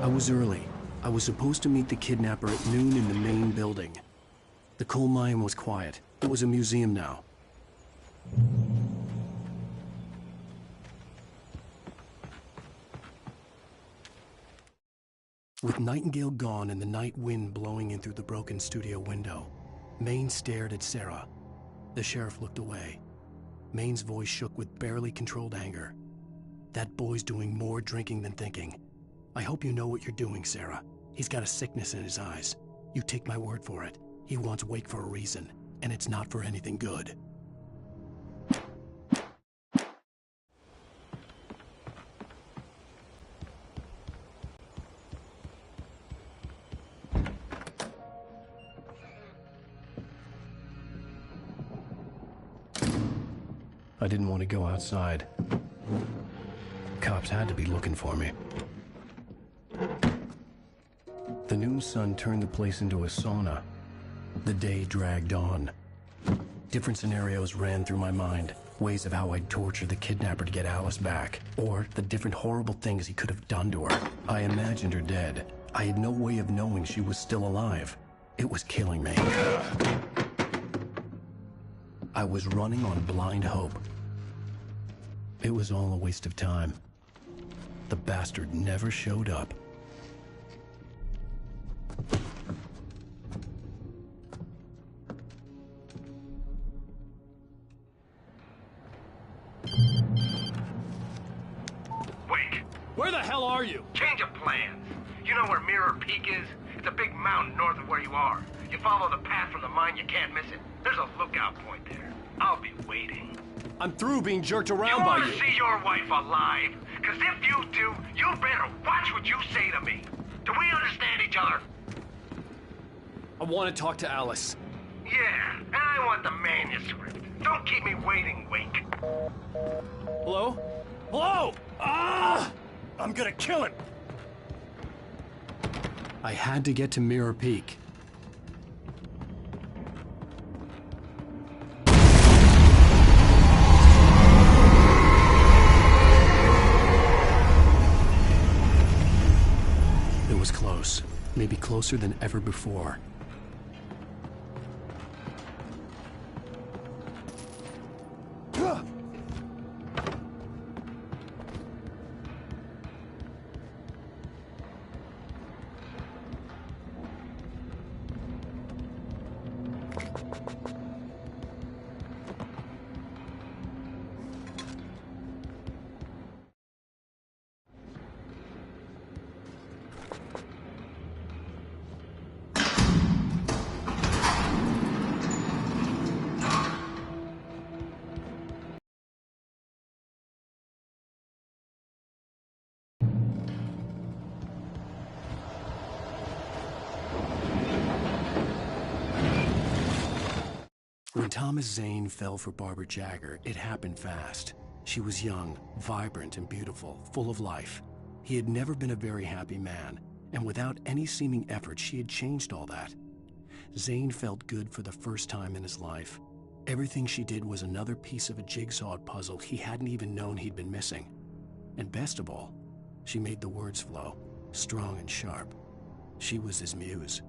I was early. I was supposed to meet the kidnapper at noon in the main building. The coal mine was quiet. It was a museum now. With Nightingale gone and the night wind blowing in through the broken studio window, Maine stared at Sarah. The sheriff looked away. Maine's voice shook with barely controlled anger. That boy's doing more drinking than thinking. I hope you know what you're doing, Sarah. He's got a sickness in his eyes. You take my word for it. He wants Wake for a reason, and it's not for anything good. I didn't want to go outside. Cops had to be looking for me. The noon sun turned the place into a sauna. The day dragged on. Different scenarios ran through my mind. Ways of how I'd torture the kidnapper to get Alice back. Or the different horrible things he could have done to her. I imagined her dead. I had no way of knowing she was still alive. It was killing me. I was running on blind hope. It was all a waste of time. The bastard never showed up. Wake! Where the hell are you? Change of plans. You know where Mirror Peak is? It's a big mountain north of where you are. You follow the path from the mine, you can't miss it. There's a lookout point there. I'll be waiting. I'm through being jerked around by You you. want to see your wife alive? Because if you do, you better watch what you say to me. Do we understand each other? I want to talk to Alice. Yeah, and I want the manuscript. Don't keep me waiting, Wake. Hello? Hello? Ah! I'm gonna kill him. I had to get to Mirror Peak. It was close. Maybe closer than ever before. When Thomas Zane fell for Barbara Jagger, it happened fast. She was young, vibrant, and beautiful, full of life. He had never been a very happy man, and without any seeming effort, she had changed all that. Zane felt good for the first time in his life. Everything she did was another piece of a jigsaw puzzle he hadn't even known he'd been missing. And best of all, she made the words flow, strong and sharp. She was his muse.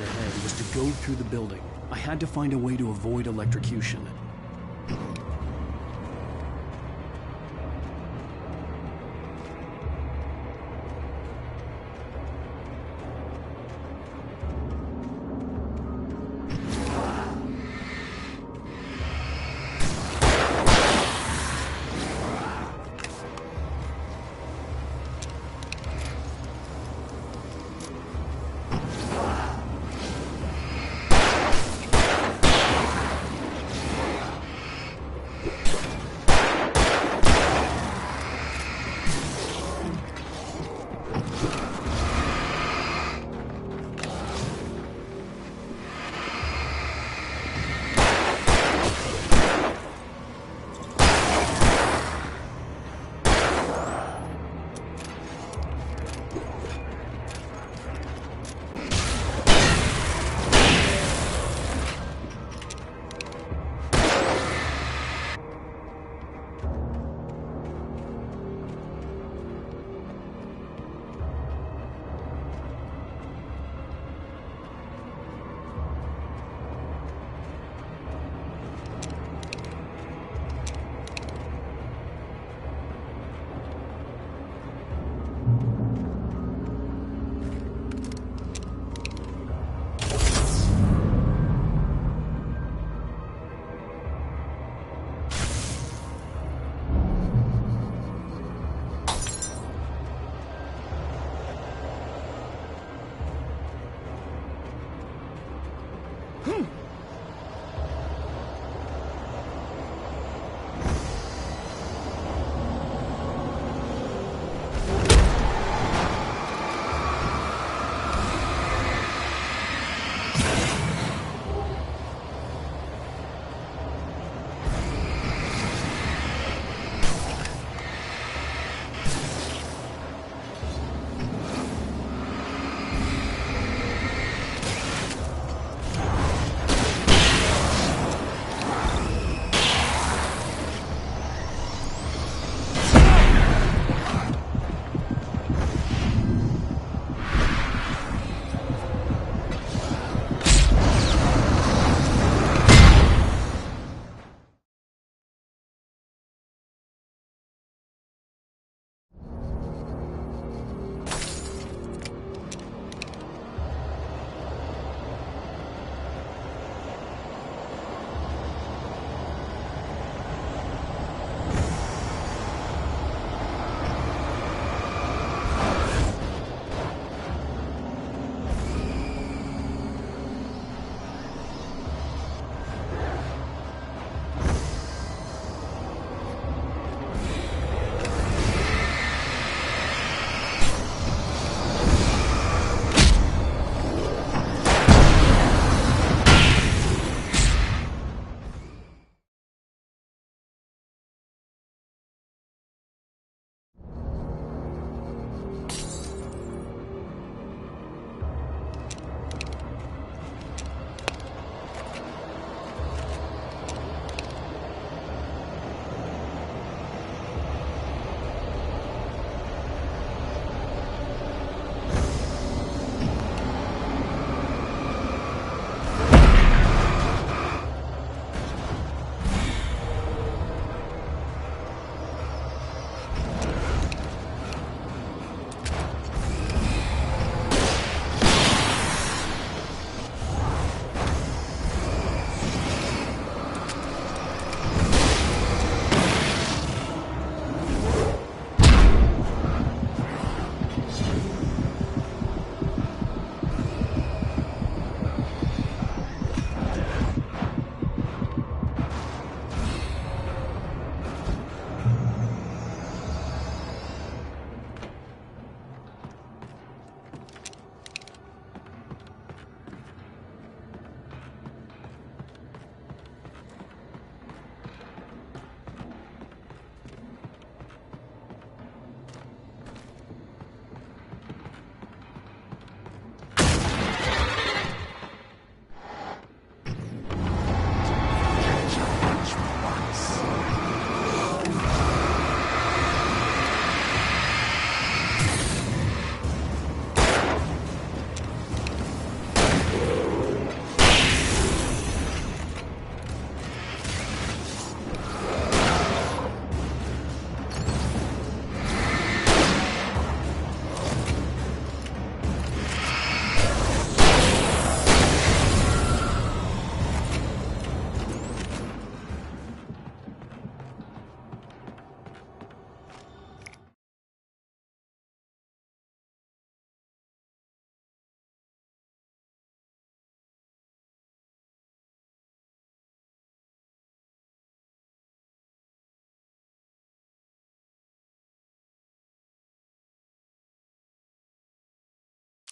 plan ahead was to go through the building. I had to find a way to avoid electrocution.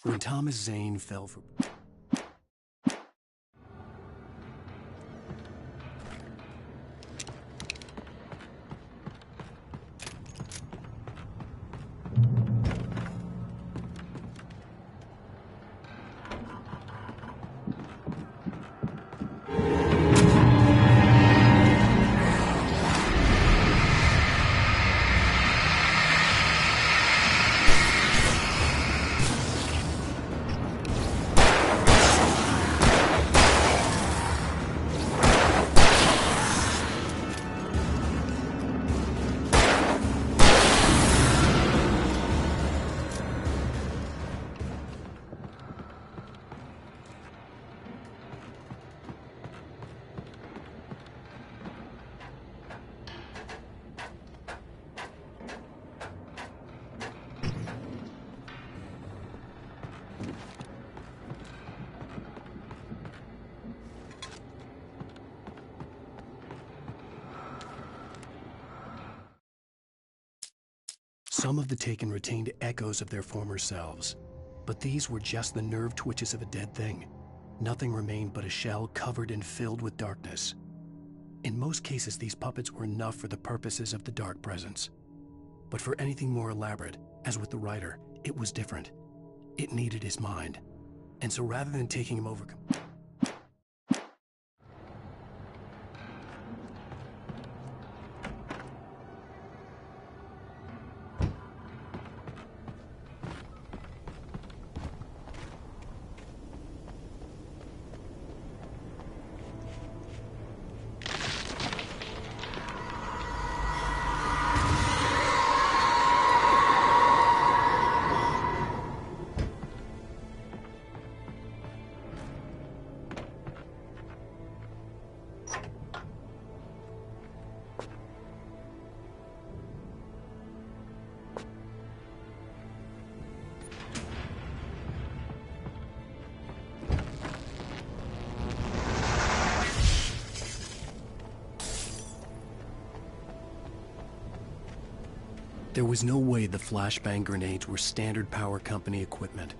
When Thomas Zane fell for... Some of the Taken retained echoes of their former selves, but these were just the nerve twitches of a dead thing. Nothing remained but a shell covered and filled with darkness. In most cases, these puppets were enough for the purposes of the Dark Presence. But for anything more elaborate, as with the writer, it was different. It needed his mind. And so rather than taking him over... There was no way the flashbang grenades were standard Power Company equipment.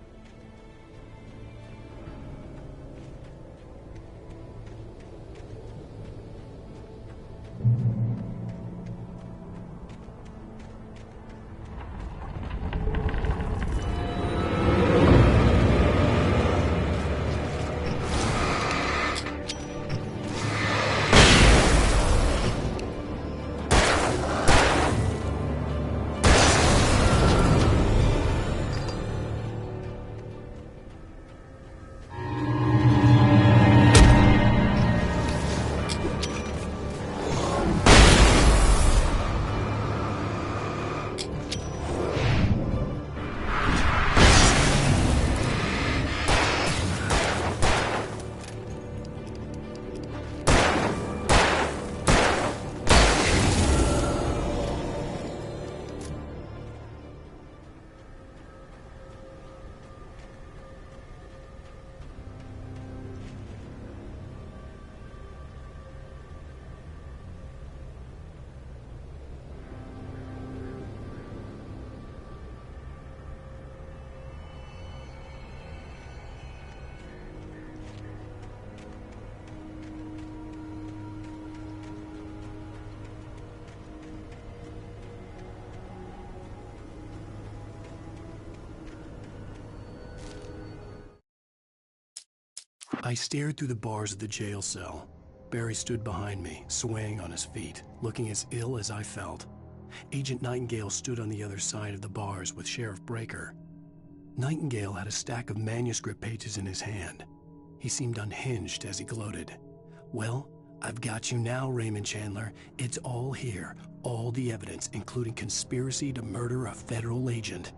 I stared through the bars of the jail cell. Barry stood behind me, swaying on his feet, looking as ill as I felt. Agent Nightingale stood on the other side of the bars with Sheriff Breaker. Nightingale had a stack of manuscript pages in his hand. He seemed unhinged as he gloated. "Well, I've got you now, Raymond Chandler. It's all here. All the evidence, including conspiracy to murder a federal agent."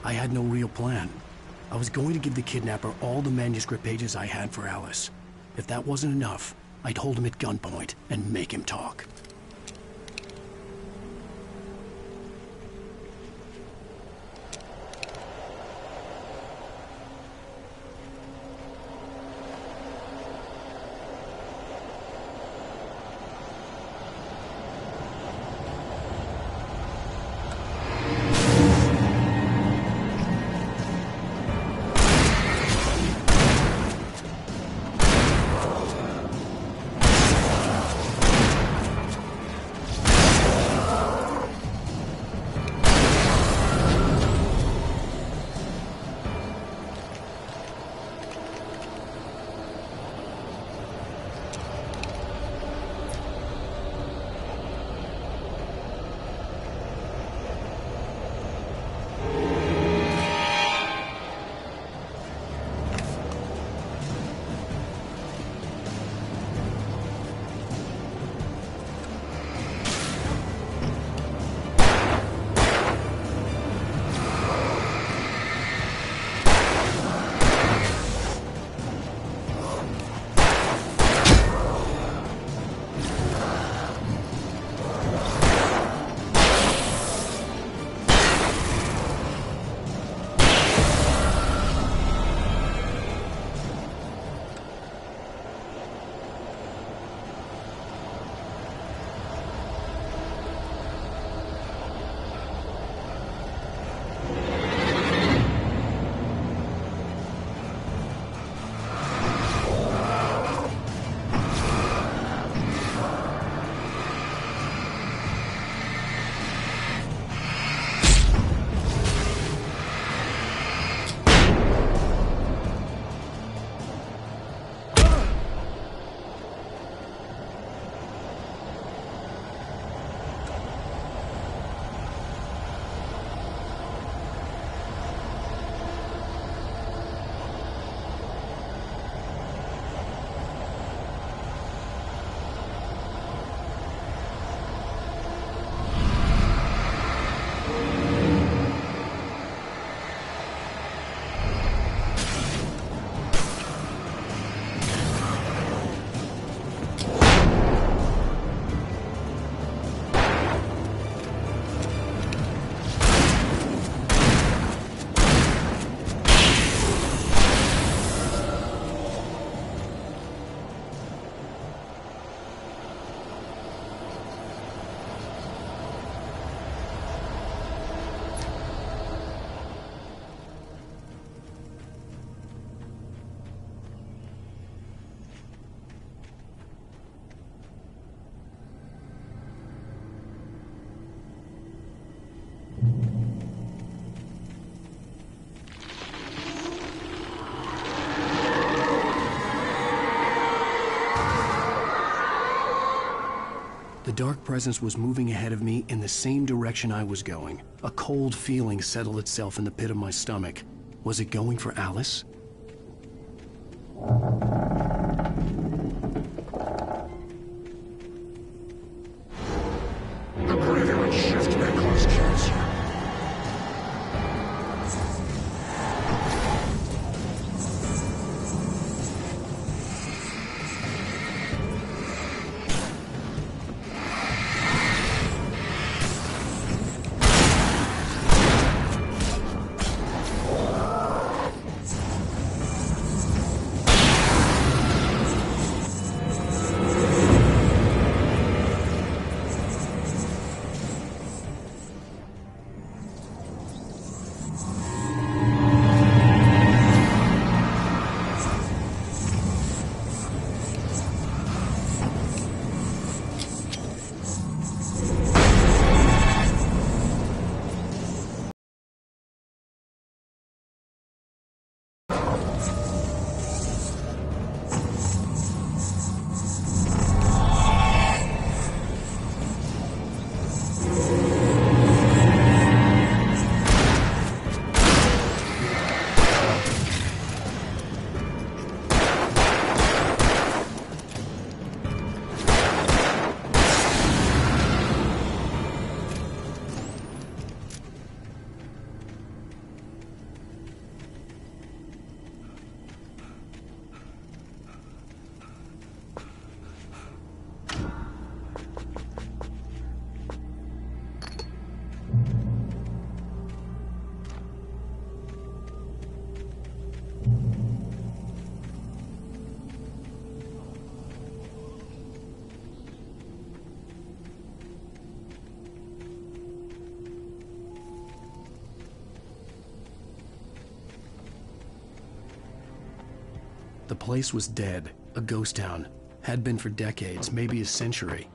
I had no real plan. I was going to give the kidnapper all the manuscript pages I had for Alice. If that wasn't enough, I'd hold him at gunpoint and make him talk. The dark presence was moving ahead of me in the same direction I was going. A cold feeling settled itself in the pit of my stomach. Was it going for Alice? The graveyard shift may cause cancer. The place was dead, a ghost town. Had been for decades, maybe a century.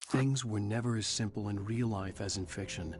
Things were never as simple in real life as in fiction.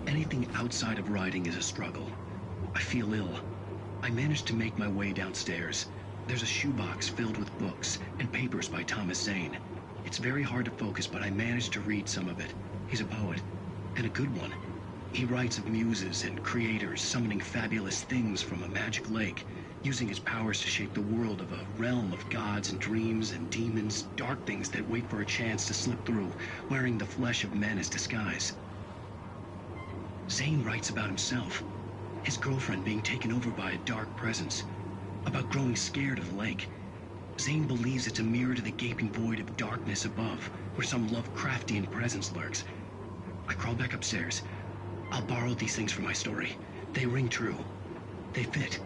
Anything outside of riding is a struggle. I feel ill. I managed to make my way downstairs. There's a shoebox filled with books and papers by Thomas Zane. It's very hard to focus, but I managed to read some of it. He's a poet, and a good one. He writes of muses and creators summoning fabulous things from a magic lake, using his powers to shape the world of a realm of gods and dreams and demons, dark things that wait for a chance to slip through, wearing the flesh of men as disguise. Zane writes about himself, his girlfriend being taken over by a dark presence, about growing scared of the lake. Zane believes it's a mirror to the gaping void of darkness above, where some Lovecraftian presence lurks. I crawl back upstairs. I'll borrow these things for my story. They ring true. They fit.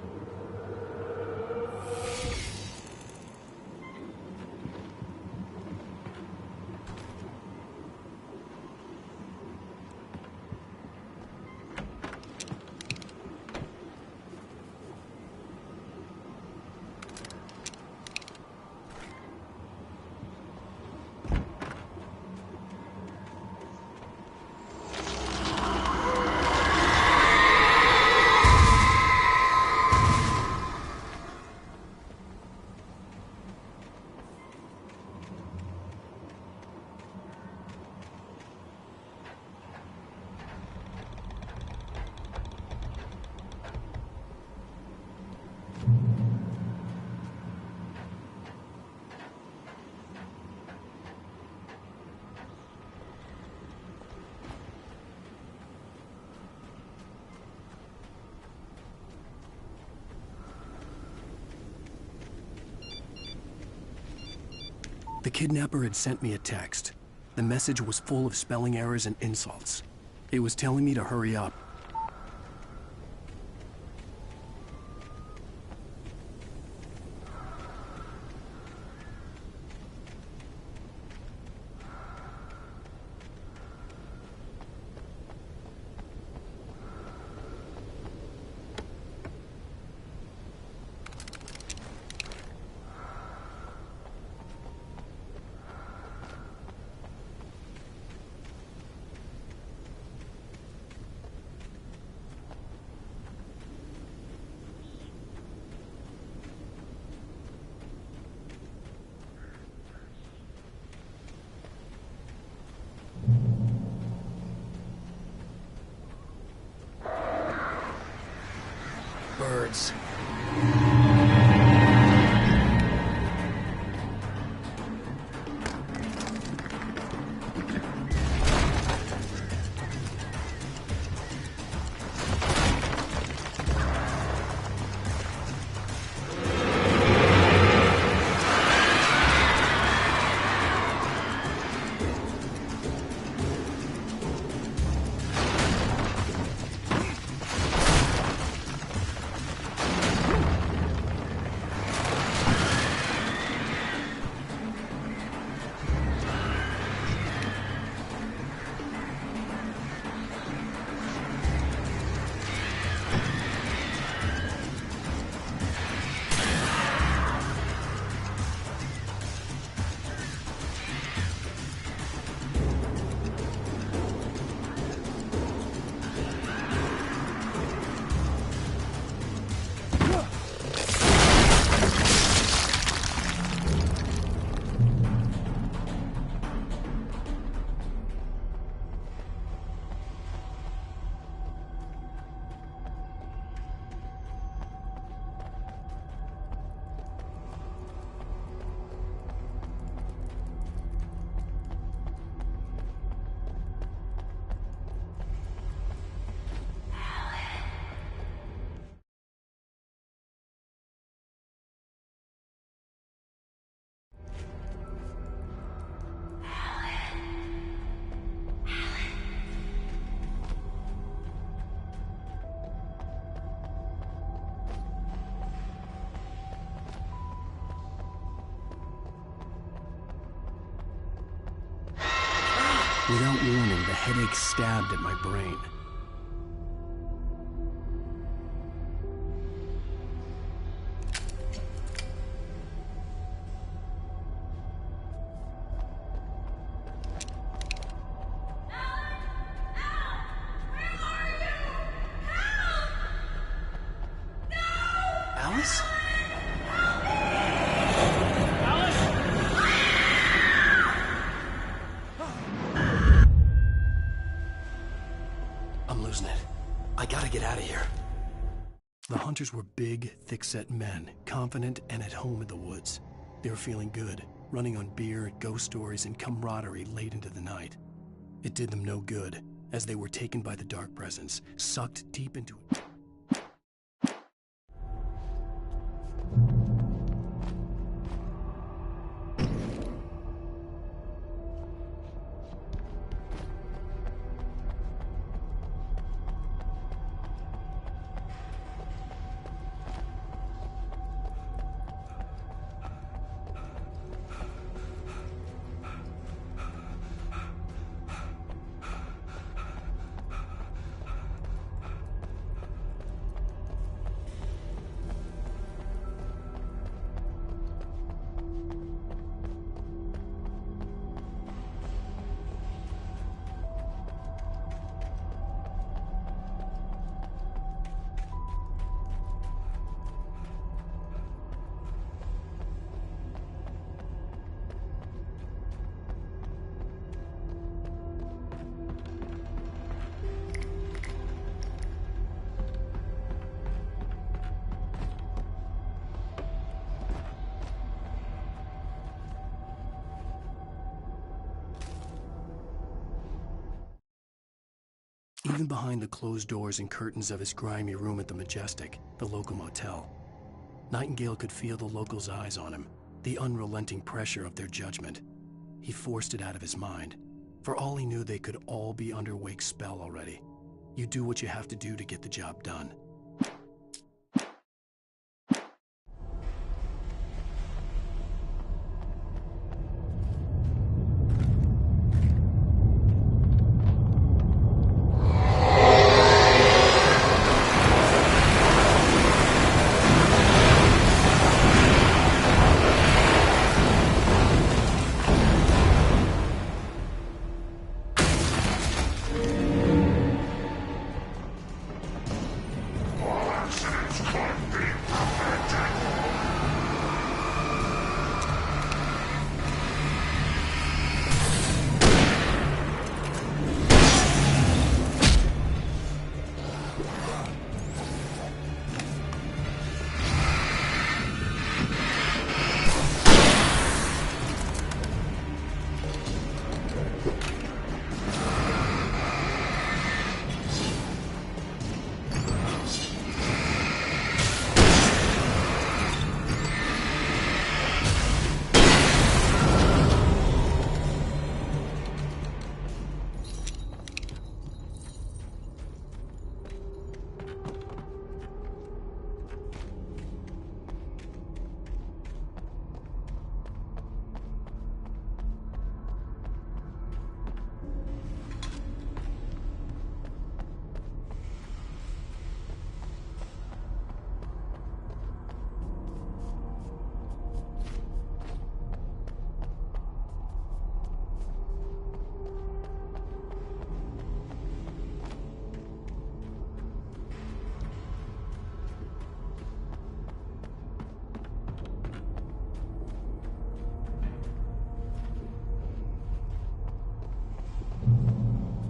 The kidnapper had sent me a text. The message was full of spelling errors and insults. It was telling me to hurry up. Birds. Without warning, the headache stabbed at my brain. Alice? I'm losing it. I gotta get out of here. The hunters were big, thick-set men, confident and at home in the woods. They were feeling good, running on beer, ghost stories, and camaraderie late into the night. It did them no good, as they were taken by the dark presence, sucked deep into it. Even behind the closed doors and curtains of his grimy room at the Majestic, the local motel, Nightingale could feel the locals' eyes on him, the unrelenting pressure of their judgment. He forced it out of his mind. For all he knew, they could all be under Wake's spell already. You do what you have to do to get the job done.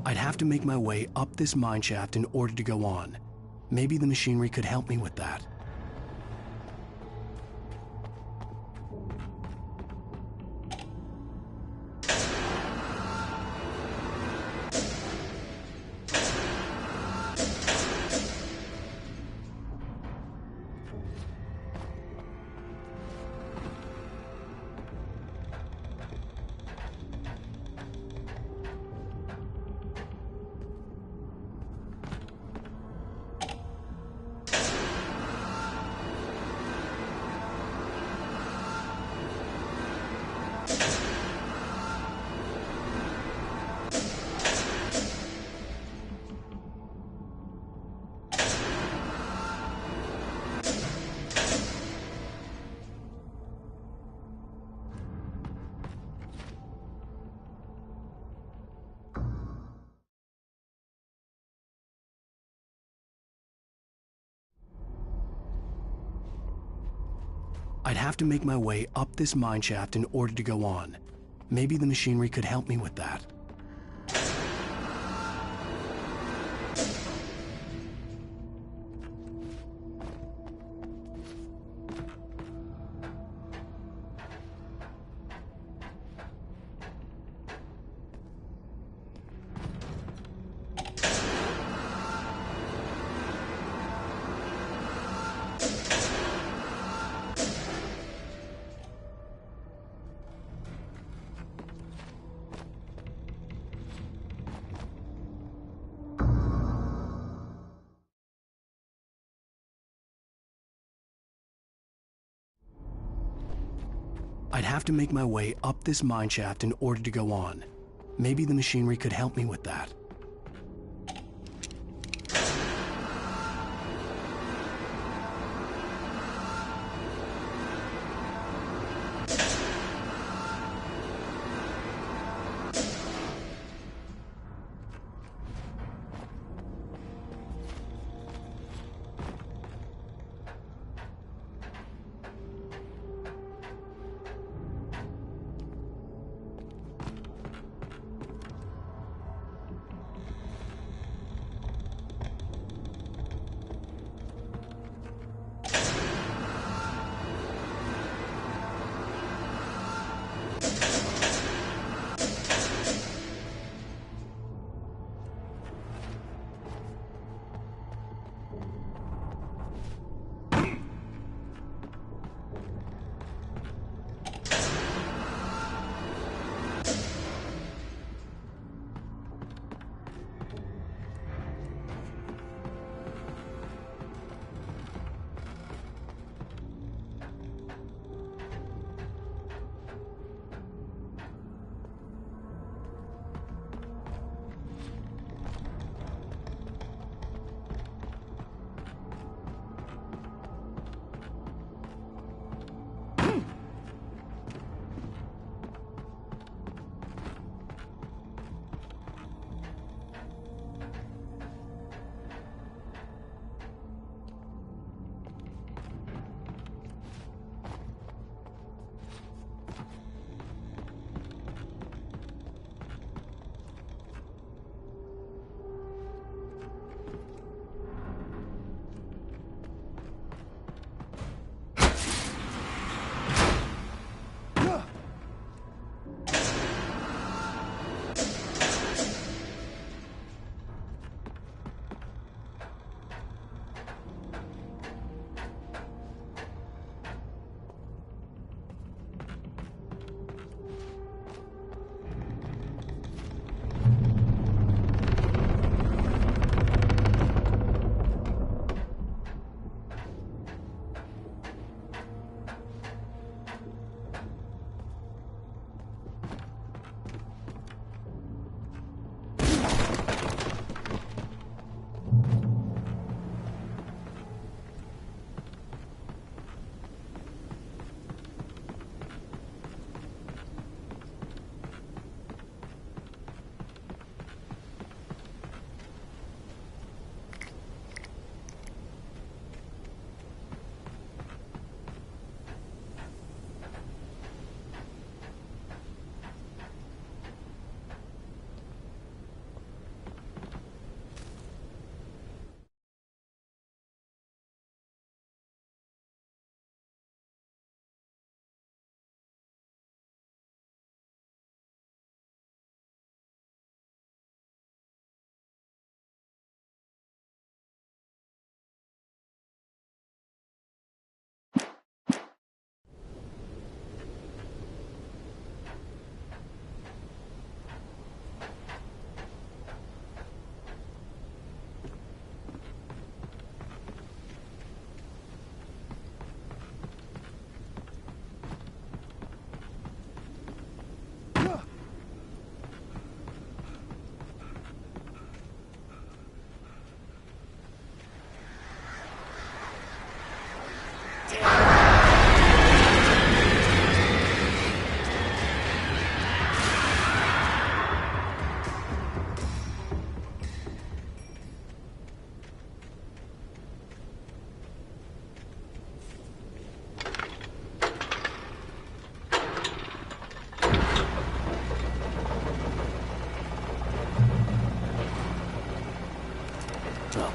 I'd have to make my way up this mineshaft in order to go on. Maybe the machinery could help me with that. I'd have to make my way up this mineshaft in order to go on. Maybe the machinery could help me with that. I'd have to make my way up this mine shaft in order to go on. Maybe the machinery could help me with that.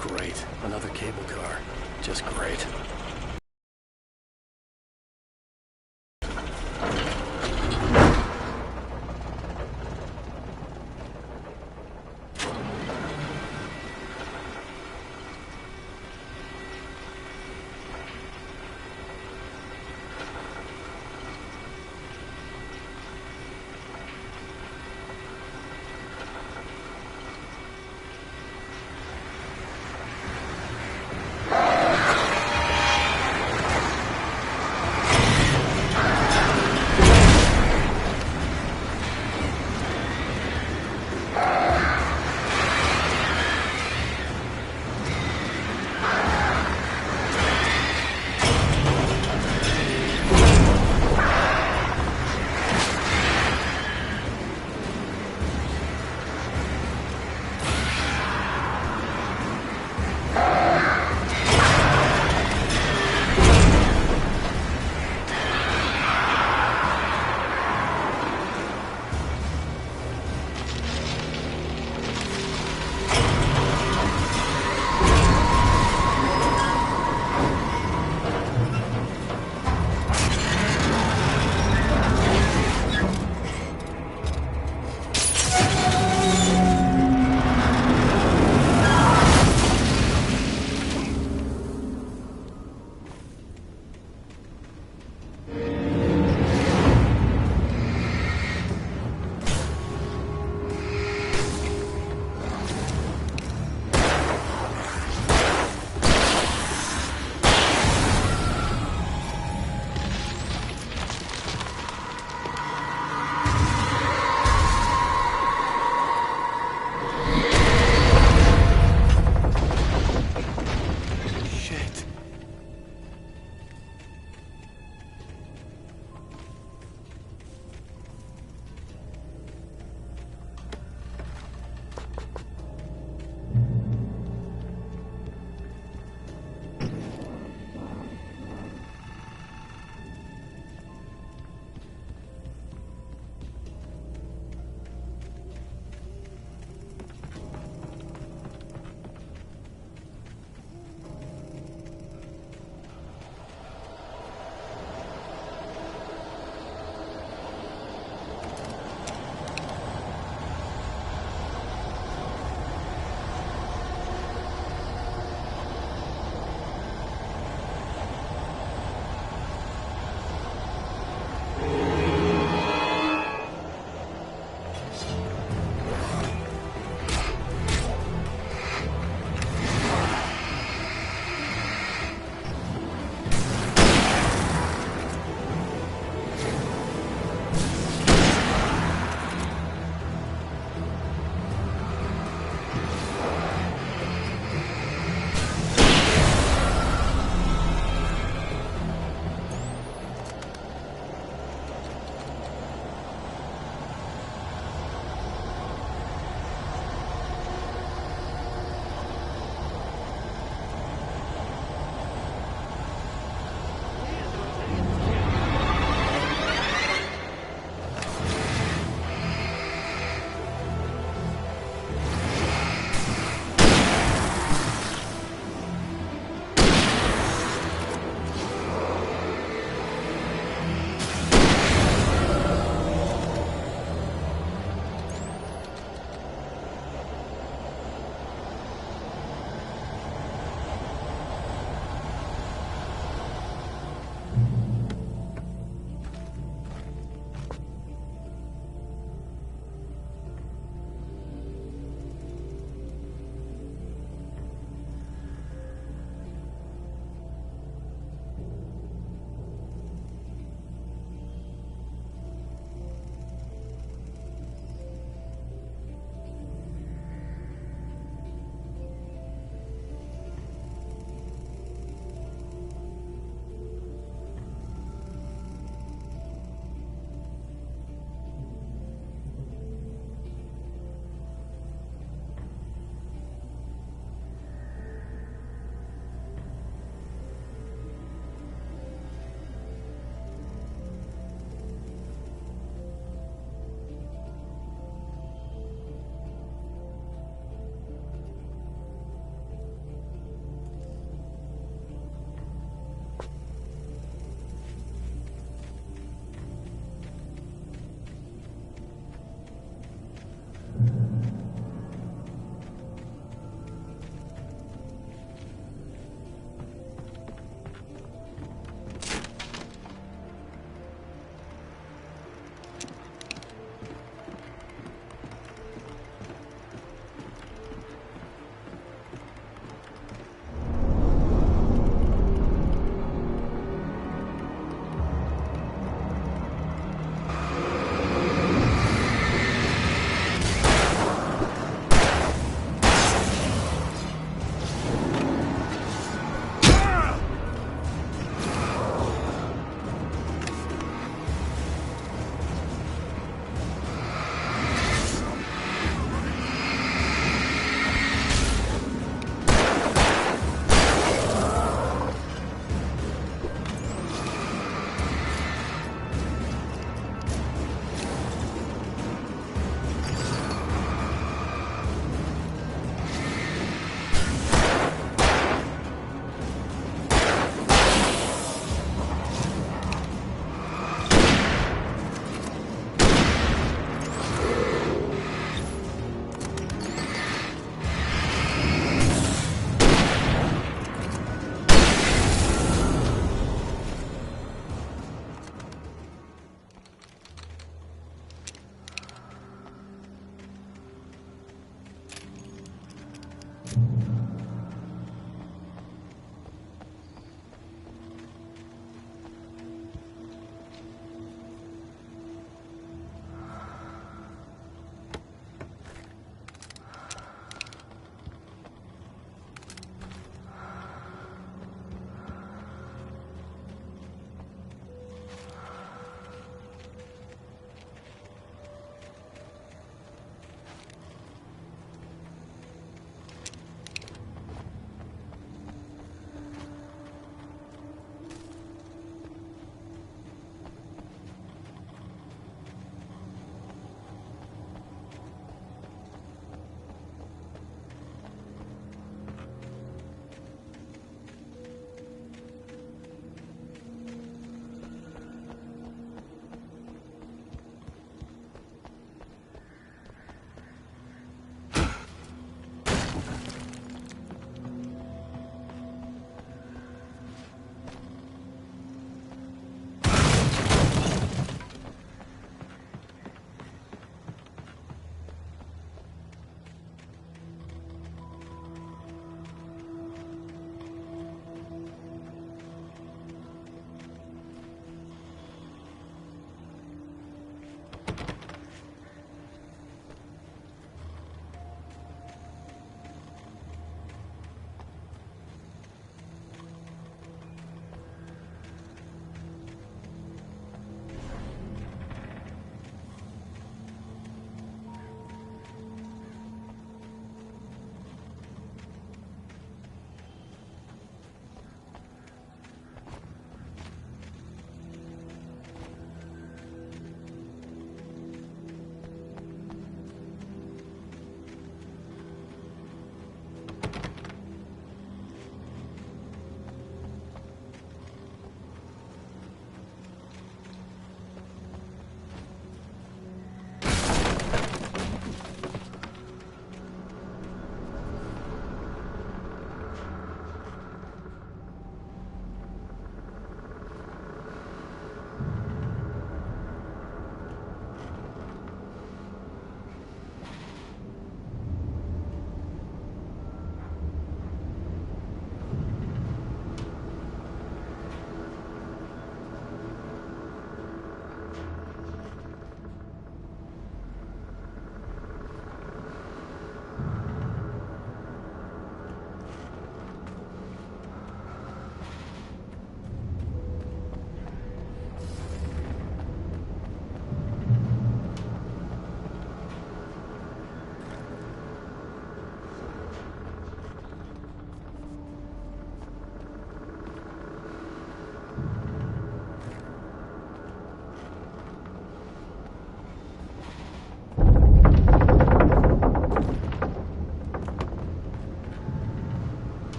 Great. Another cable car. Just great.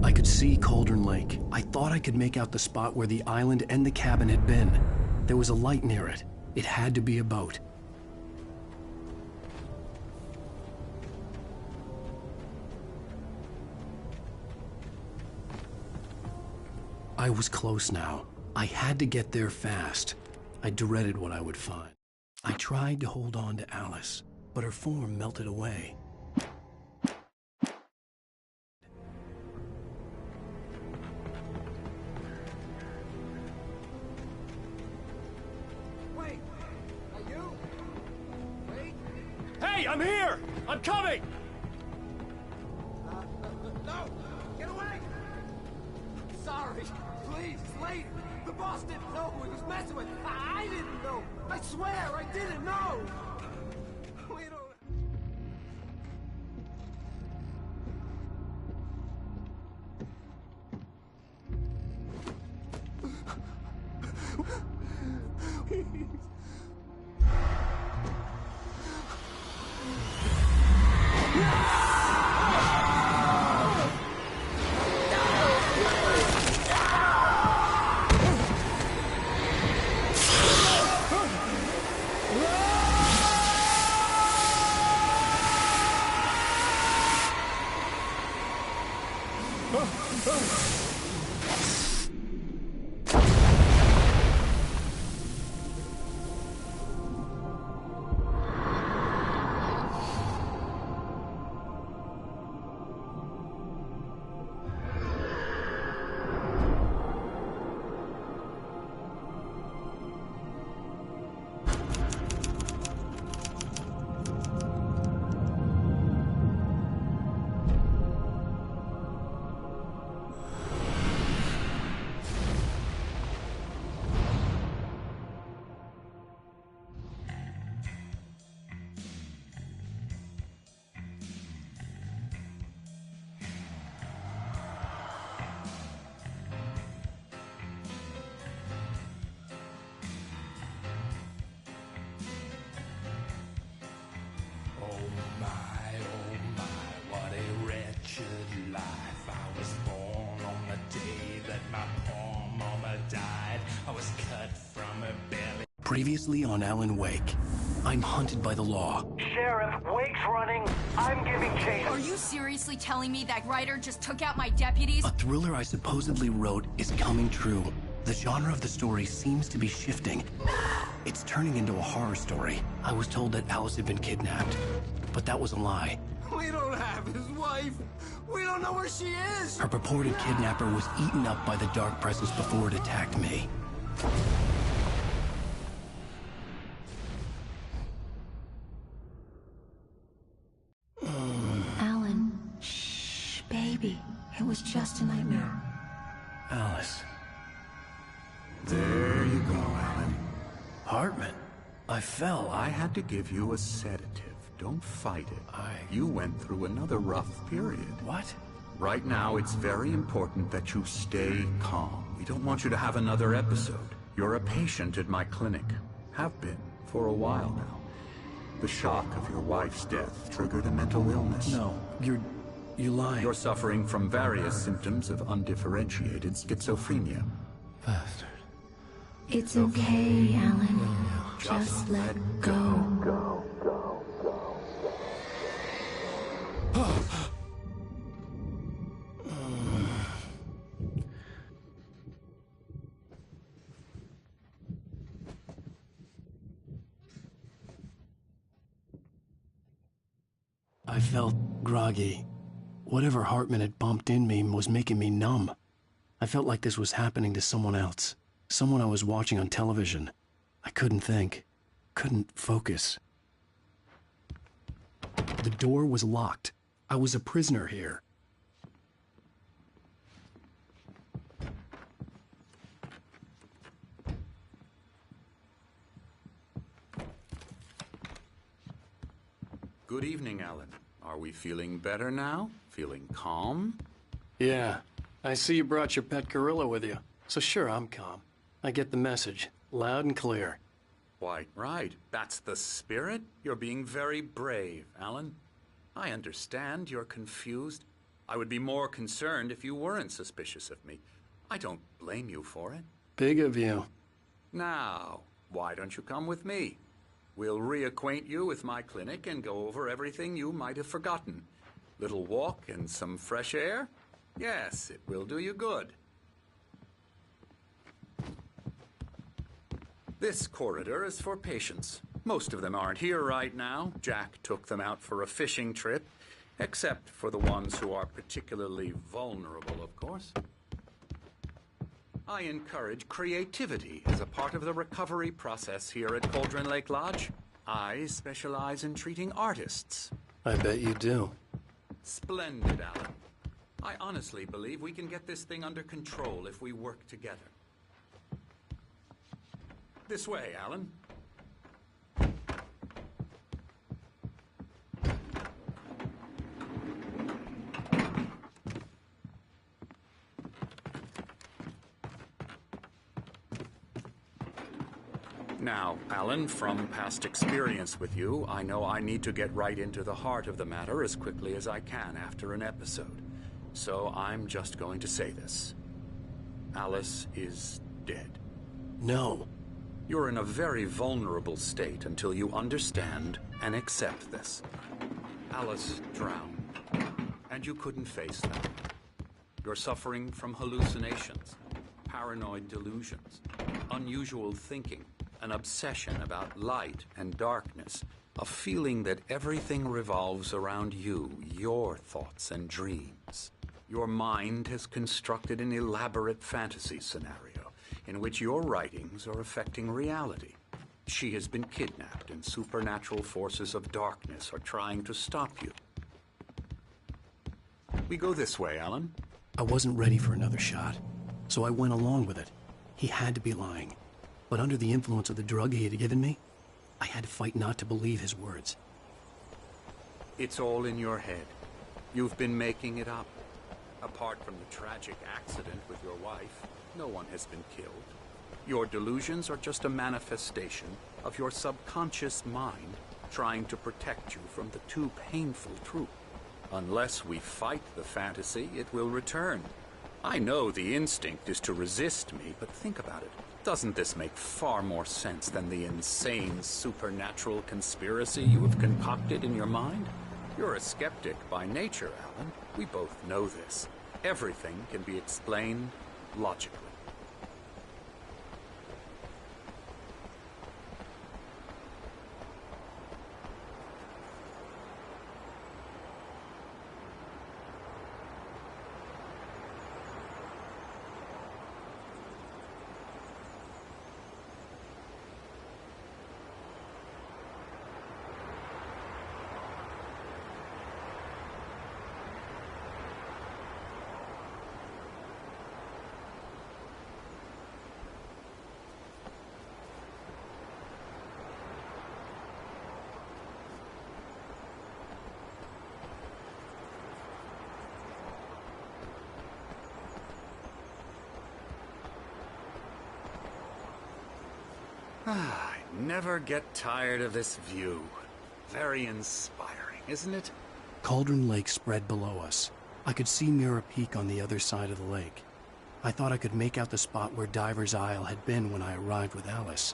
I could see Cauldron Lake. I thought I could make out the spot where the island and the cabin had been. There was a light near it. It had to be a boat. I was close now. I had to get there fast. I dreaded what I would find. I tried to hold on to Alice, but her form melted away. Wait! Are you? Wait! Hey, I'm here! I'm coming! No! Get away! Sorry. Please, it's late. The boss didn't know who he was messing with. I didn't know. I swear, I didn't know. We don't... Previously on Alan Wake, I'm hunted by the law. Sheriff, Wake's running. I'm giving chase. Are you seriously telling me that writer just took out my deputies? A thriller I supposedly wrote is coming true. The genre of the story seems to be shifting. It's turning into a horror story. I was told that Alice had been kidnapped, but that was a lie. We don't have his wife. We don't know where she is. Her purported kidnapper was eaten up by the dark presence before it attacked me. Alan, shh, baby. It was just a nightmare. Alice. There you go, Alan. Hartman. I fell. I had to give you a sedative. Don't fight it. You went through another rough period. What? Right now, it's very important that you stay calm. We don't want you to have another episode. You're a patient at my clinic. Have been for a while now. The shock of your wife's death triggered a mental illness. No, you're lying. You're suffering from various symptoms of undifferentiated schizophrenia. Bastard. It's okay, Alan. Just let go. I felt groggy. Whatever Hartman had bumped in me was making me numb. I felt like this was happening to someone else. Someone I was watching on television. I couldn't think. Couldn't focus. The door was locked. I was a prisoner here. Good evening, Alan. Are we feeling better now? Feeling calm? Yeah. I see you brought your pet gorilla with you. So sure, I'm calm. I get the message, loud and clear. Quite right. That's the spirit. You're being very brave, Alan. I understand you're confused. I would be more concerned if you weren't suspicious of me. I don't blame you for it. Big of you. Now, why don't you come with me? We'll reacquaint you with my clinic and go over everything you might have forgotten. Little walk and some fresh air? Yes, it will do you good. This corridor is for patients. Most of them aren't here right now. Jack took them out for a fishing trip, except for the ones who are particularly vulnerable, of course. I encourage creativity as a part of the recovery process here at Cauldron Lake Lodge. I specialize in treating artists. I bet you do. Splendid, Alan. I honestly believe we can get this thing under control if we work together. This way, Alan. Now, Alan, from past experience with you, I know I need to get right into the heart of the matter as quickly as I can after an episode. So I'm just going to say this. Alice is dead. No. You're in a very vulnerable state until you understand and accept this. Alice drowned, and you couldn't face that. You're suffering from hallucinations, paranoid delusions, unusual thinking, an obsession about light and darkness, a feeling that everything revolves around you, your thoughts and dreams. Your mind has constructed an elaborate fantasy scenario in which your writings are affecting reality. She has been kidnapped and supernatural forces of darkness are trying to stop you. We go this way, Alan. I wasn't ready for another shot, so I went along with it. He had to be lying. But under the influence of the drug he had given me, I had to fight not to believe his words. It's all in your head. You've been making it up. Apart from the tragic accident with your wife, no one has been killed. Your delusions are just a manifestation of your subconscious mind trying to protect you from the too painful truth. Unless we fight the fantasy, it will return. I know the instinct is to resist me, but think about it. Doesn't this make far more sense than the insane supernatural conspiracy you have concocted in your mind? You're a skeptic by nature, Alan. We both know this. Everything can be explained logically. I never get tired of this view. Very inspiring, isn't it? Cauldron Lake spread below us. I could see Mirror Peak on the other side of the lake. I thought I could make out the spot where Diver's Isle had been when I arrived with Alice.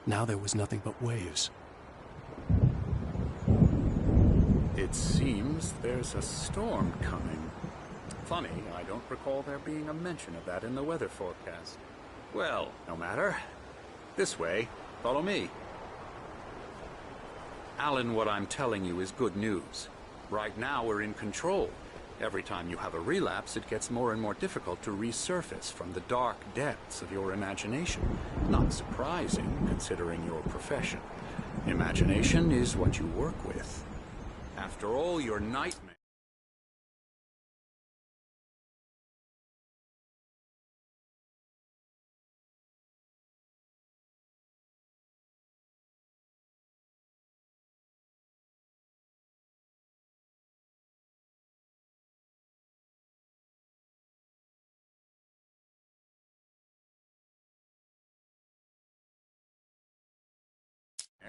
Now there was nothing but waves. It seems there's a storm coming. Funny, I don't recall there being a mention of that in the weather forecast. Well, no matter. This way. Follow me. Alan, what I'm telling you is good news. Right now, we're in control. Every time you have a relapse, it gets more and more difficult to resurface from the dark depths of your imagination. Not surprising, considering your profession. Imagination is what you work with. After all, your nightmares...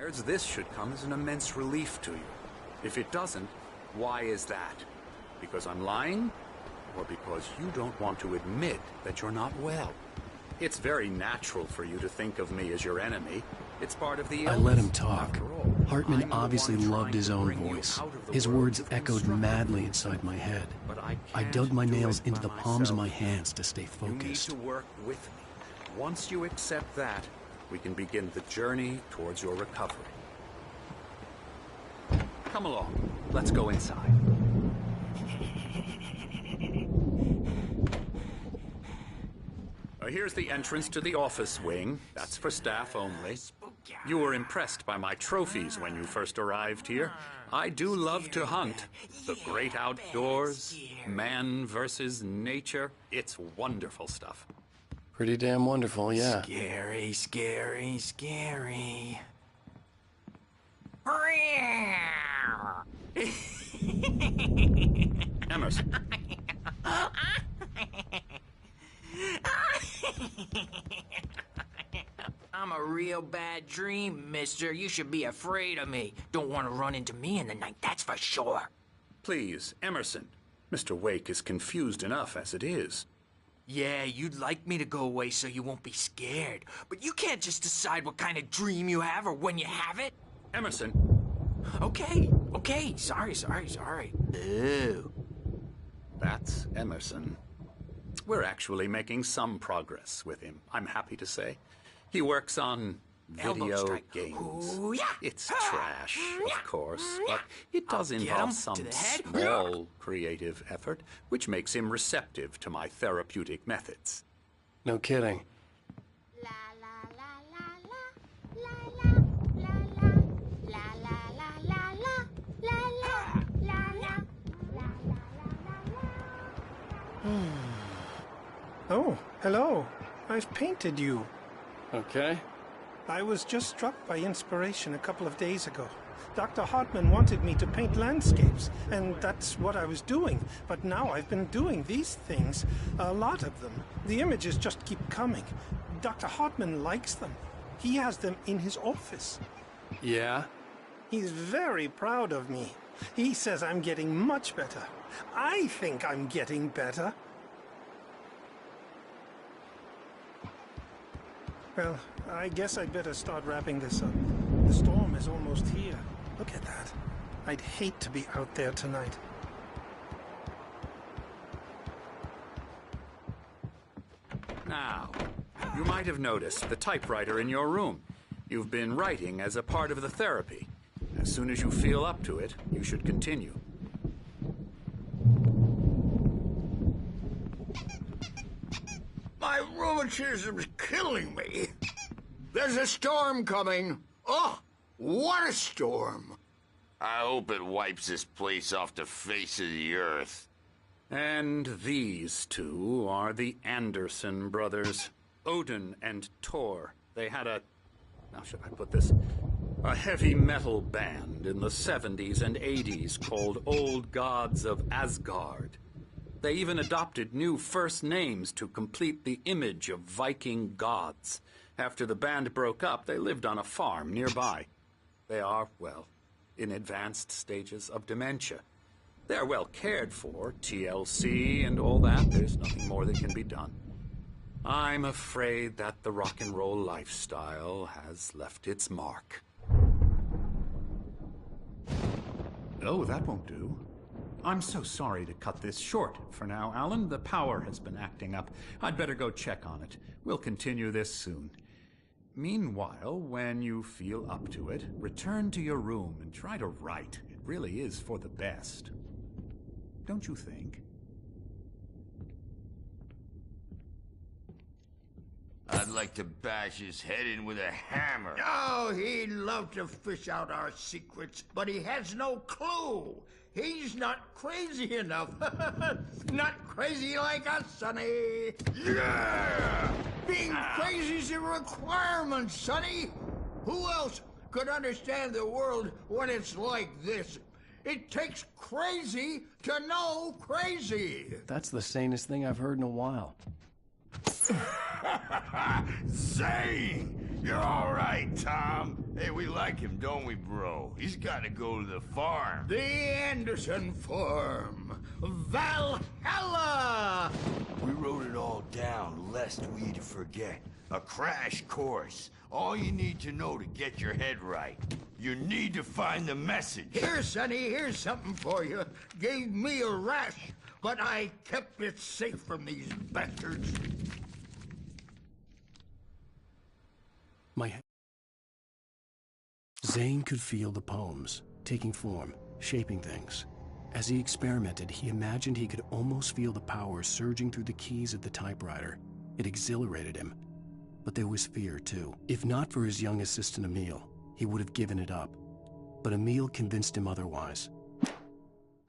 This should come as an immense relief to you. If it doesn't, why is that? Because I'm lying? Or because you don't want to admit that you're not well? It's very natural for you to think of me as your enemy. It's part of the illness. I let him talk. After all, Hartman I'm the obviously one loved trying his to own bring you voice. out of the His world words you've echoed constructed. madly inside my head. But I can't dug my do nails it into by the palms of my myself. hands to stay You need focused. to work with me. Once you accept that, we can begin the journey towards your recovery. Come along. Let's go inside. Here's the entrance to the office wing. That's for staff only. You were impressed by my trophies when you first arrived here. I do love to hunt. The great outdoors, man versus nature. It's wonderful stuff. Pretty damn wonderful, yeah. Scary, scary, scary. Emerson. I'm a real bad dream, mister. You should be afraid of me. Don't want to run into me in the night, that's for sure. Please, Emerson. Mr. Wake is confused enough as it is. Yeah, you'd like me to go away so you won't be scared. But you can't just decide what kind of dream you have or when you have it. Emerson. Okay. Sorry. Ew. That's Emerson. We're actually making some progress with him, I'm happy to say. He works on Elbow video strike. games. Ooh, yeah. It's trash, of course, but it does I'll get involve him some to the head. small creative effort, which makes him receptive to my therapeutic methods. No kidding. La la la la la la la la la la la la la la la. Oh, hello. I've painted you. Okay. I was just struck by inspiration a couple of days ago. Dr. Hartman wanted me to paint landscapes, and that's what I was doing. But now I've been doing these things, a lot of them. The images just keep coming. Dr. Hartman likes them. He has them in his office. Yeah? He's very proud of me. He says I'm getting much better. I think I'm getting better. Well, I guess I'd better start wrapping this up. The storm is almost here. Look at that. I'd hate to be out there tonight. Now, you might have noticed the typewriter in your room. You've been writing as a part of the therapy. As soon as you feel up to it, you should continue. My rheumatism's killing me. There's a storm coming. Oh, what a storm. I hope it wipes this place off the face of the earth. And these two are the Anderson brothers, Odin and Thor. They had how should I put this? A heavy metal band in the 70s and 80s called Old Gods of Asgard. They even adopted new first names to complete the image of Viking gods. After the band broke up, they lived on a farm nearby. They are, well, in advanced stages of dementia. They're well cared for, TLC and all that. There's nothing more that can be done. I'm afraid that the rock and roll lifestyle has left its mark. Oh, that won't do. I'm so sorry to cut this short for now, Alan. The power has been acting up. I'd better go check on it. We'll continue this soon. Meanwhile, when you feel up to it, return to your room and try to write. It really is for the best. Don't you think? I'd like to bash his head in with a hammer. Oh, he'd love to fish out our secrets, but he has no clue. He's not crazy enough. Not crazy like us, Sonny. Yeah! Being crazy's a requirement, Sonny. Who else could understand the world when it's like this? It takes crazy to know crazy. That's the sanest thing I've heard in a while. Zane! You're all right, Tom. Hey, we like him, don't we, bro? He's gotta go to the farm. The Anderson Farm. Valhalla! We wrote it all down, lest we forget. A crash course. All you need to know to get your head right. You need to find the message. Here, Sonny, here's something for you. Gave me a rash, but I kept it safe from these bastards. Zane could feel the poems, taking form, shaping things. As he experimented, he imagined he could almost feel the power surging through the keys of the typewriter. It exhilarated him. But there was fear, too. If not for his young assistant Emil, he would have given it up. But Emil convinced him otherwise.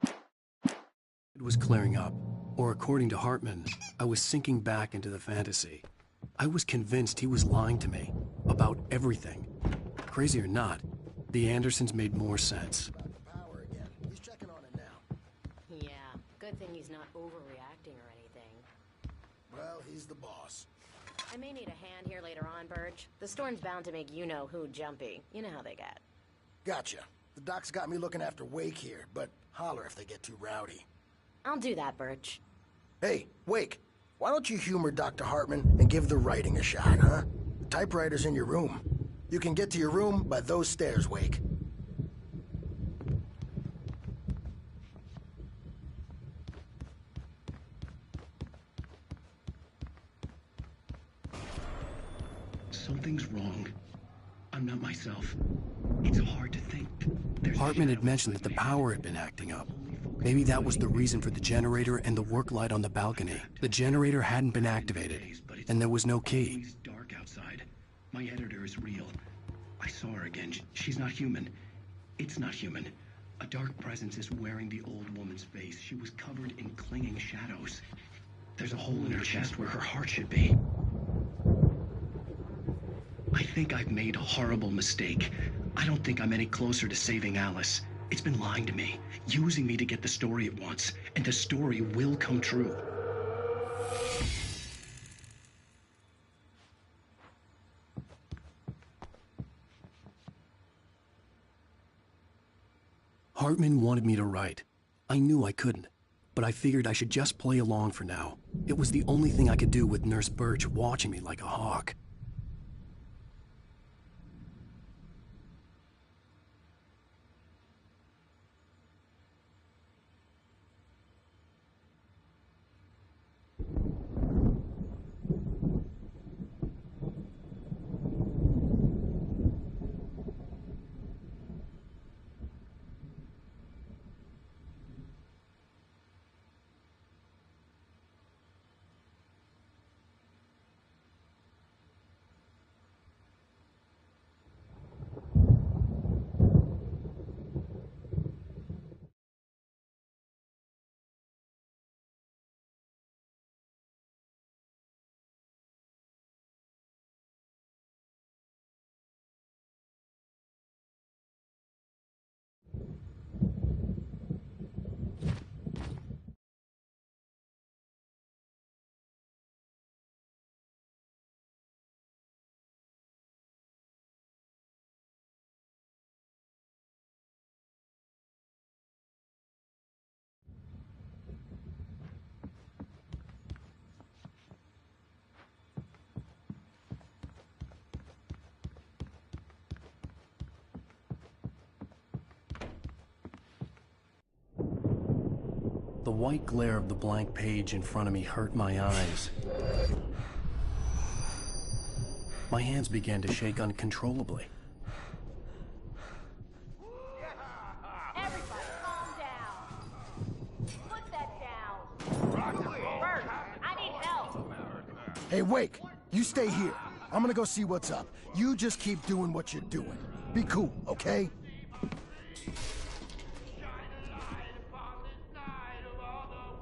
It was clearing up, or according to Hartman, I was sinking back into the fantasy. I was convinced he was lying to me, about everything. Crazy or not, the Andersons made more sense. Power again. He's checking on it now. Yeah, good thing he's not overreacting or anything. Well, he's the boss. I may need a hand here later on, Birch. The storm's bound to make you-know-who jumpy. You know how they get. Gotcha. The doc's got me looking after Wake here, but holler if they get too rowdy. I'll do that, Birch. Hey, Wake, why don't you humor Dr. Hartman and give the writing a shot, huh? The typewriter's in your room. You can get to your room by those stairs, Wake. Something's wrong. I'm not myself. It's hard to think. Hartman had mentioned that the power had been acting up. Maybe that was the reason for the generator and the work light on the balcony. The generator hadn't been activated, and there was no key. It's dark outside. My editor is real. I saw her again. She's not human. It's not human. A dark presence is wearing the old woman's face. She was covered in clinging shadows. There's a hole in her chest where her heart should be. I think I've made a horrible mistake. I don't think I'm any closer to saving Alice. It's been lying to me, using me to get the story it wants, and the story will come true. Hartman wanted me to write. I knew I couldn't, but I figured I should just play along for now. It was the only thing I could do with Nurse Birch watching me like a hawk. The white glare of the blank page in front of me hurt my eyes. My hands began to shake uncontrollably. Everybody, calm down. Put that down. Bert, I need help. Hey, Wake, you stay here. I'm gonna go see what's up. You just keep doing what you're doing. Be cool, okay?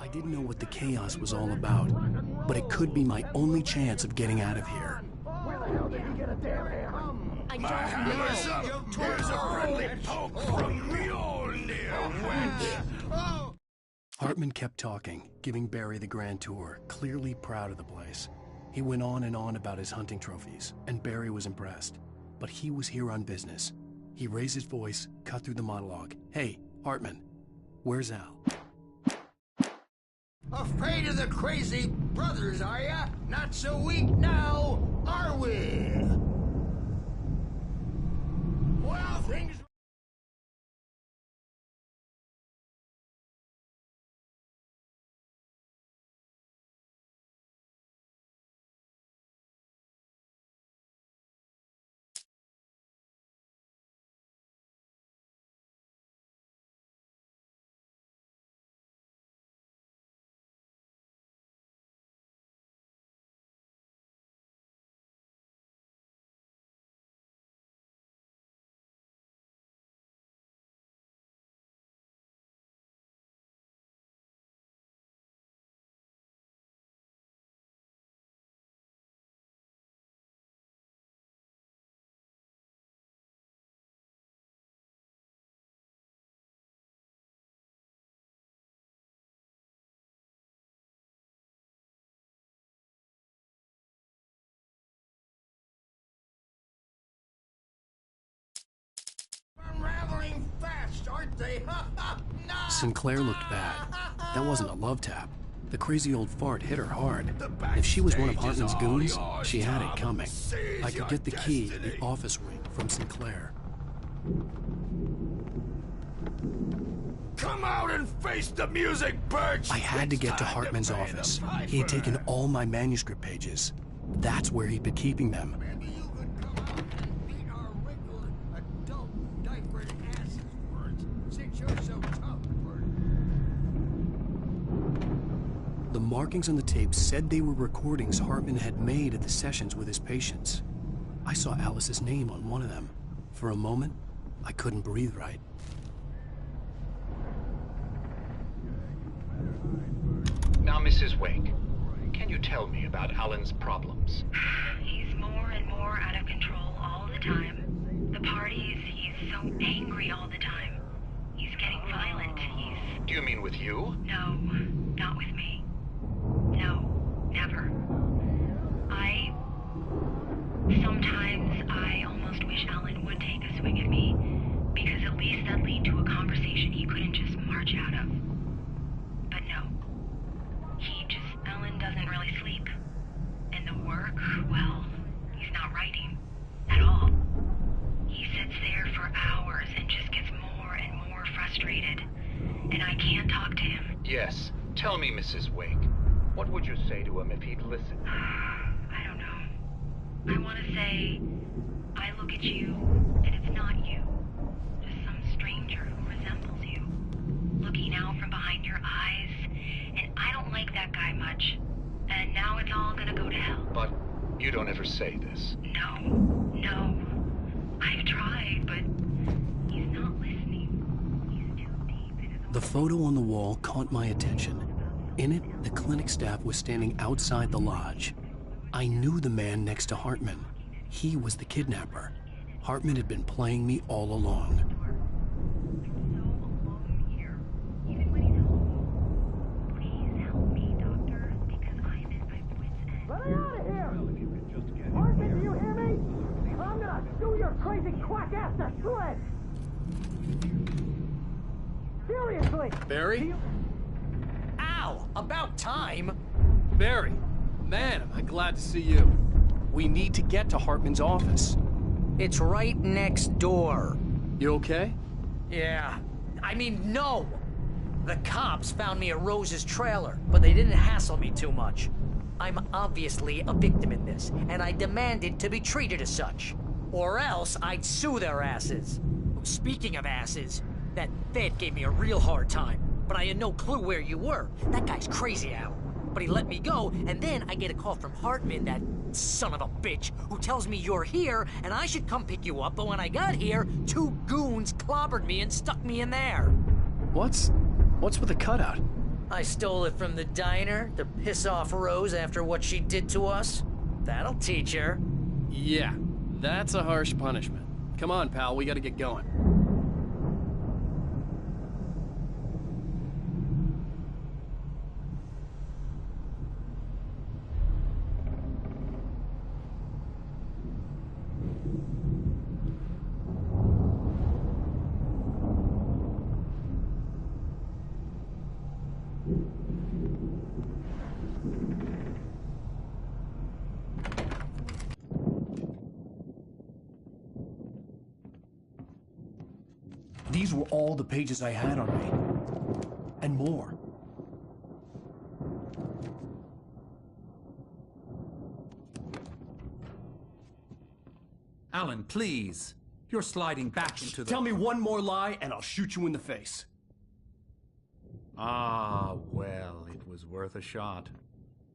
I didn't know what the chaos was all about, but it could be my only chance of getting out of here. Where the hell did you get a damn hammer? I don't know. Here's a friendly poke from Mjolnir, wench. Hartman kept talking, giving Barry the grand tour, clearly proud of the place. He went on and on about his hunting trophies, and Barry was impressed. but he was here on business. He raised his voice, cut through the monologue. Hey, Hartman, where's Al? Afraid of the crazy brothers, are ya? Not so weak now, are we? Well, things... Unraveling fast, aren't they? No! Sinclair looked bad. That wasn't a love tap. The crazy old fart hit her hard. If she was one of Hartman's goons, she had it coming. I could get the key in the office ring from Sinclair. Come out and face the music, Birch! I had to get to Hartman's office. He had taken all my manuscript pages. That's where he'd been keeping them. Maybe you could come out and beat our wrinkled, adult, diapered asses, Birch, since you're so tough, Birch. The markings on the tape said they were recordings Hartman had made at the sessions with his patients. I saw Alice's name on one of them. For a moment, I couldn't breathe right. Now, Mrs. Wake, can you tell me about Alan's problems? He's more and more out of control all the time. The parties, he's so angry all the time. He's getting violent. Do you mean with you? No, not with me. No, never. Sometimes I almost wish Alan would take a swing at me, because at least that'd lead to a conversation he couldn't just march out of. But no. Alan doesn't really sleep. And the work, well, he's not writing. At all. He sits there for hours and just gets more and more frustrated. And I can't talk to him. Yes. Tell me, Mrs. Wake. What would you say to him if he'd listen? I don't know. I want to say, I look at you, and it's not you. Just some stranger who resembles you. Looking out from behind your eyes, and I don't like that guy much. And now it's all gonna go to hell. But you don't ever say this. No. I've tried, but he's not listening. He's too deep into The photo on the wall caught my attention. In it, the clinic staff was standing outside the lodge. I knew the man next to Hartman. He was the kidnapper. Hartman had been playing me all along. Let me out of here! Hartman, do you hear me? I'm gonna do your crazy quack ass to shreds! Seriously! Barry? Ow! About time! Barry, man, am I glad to see you. We need to get to Hartman's office. It's right next door. You okay? Yeah. I mean, no! The cops found me at Rose's trailer, but they didn't hassle me too much. I'm obviously a victim in this, and I demanded to be treated as such. Or else I'd sue their asses. Speaking of asses, that Fed gave me a real hard time, but I had no clue where you were. That guy's crazy, Al. But he let me go, and then I get a call from Hartman, that son of a bitch, who tells me you're here, and I should come pick you up, but when I got here, 2 goons clobbered me and stuck me in there. What's with the cutout? I stole it from the diner to piss off Rose after what she did to us. That'll teach her. Yeah, that's a harsh punishment. Come on, pal, we gotta get going. These were all the pages I had on me. And more. Alan, please. You're sliding back into the... Tell me one more lie and I'll shoot you in the face. Ah, well, it was worth a shot.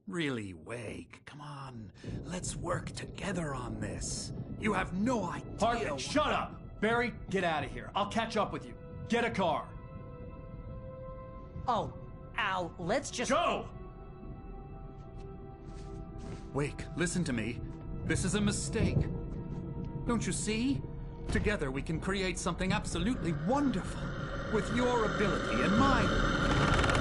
Really, Wake, come on. Let's work together on this. You have no idea... Hartman, shut up! Barry, get out of here. I'll catch up with you. Get a car. Oh, Al, let's just... Go! Wake, listen to me. This is a mistake. Don't you see? Together we can create something absolutely wonderful. With your ability and mine.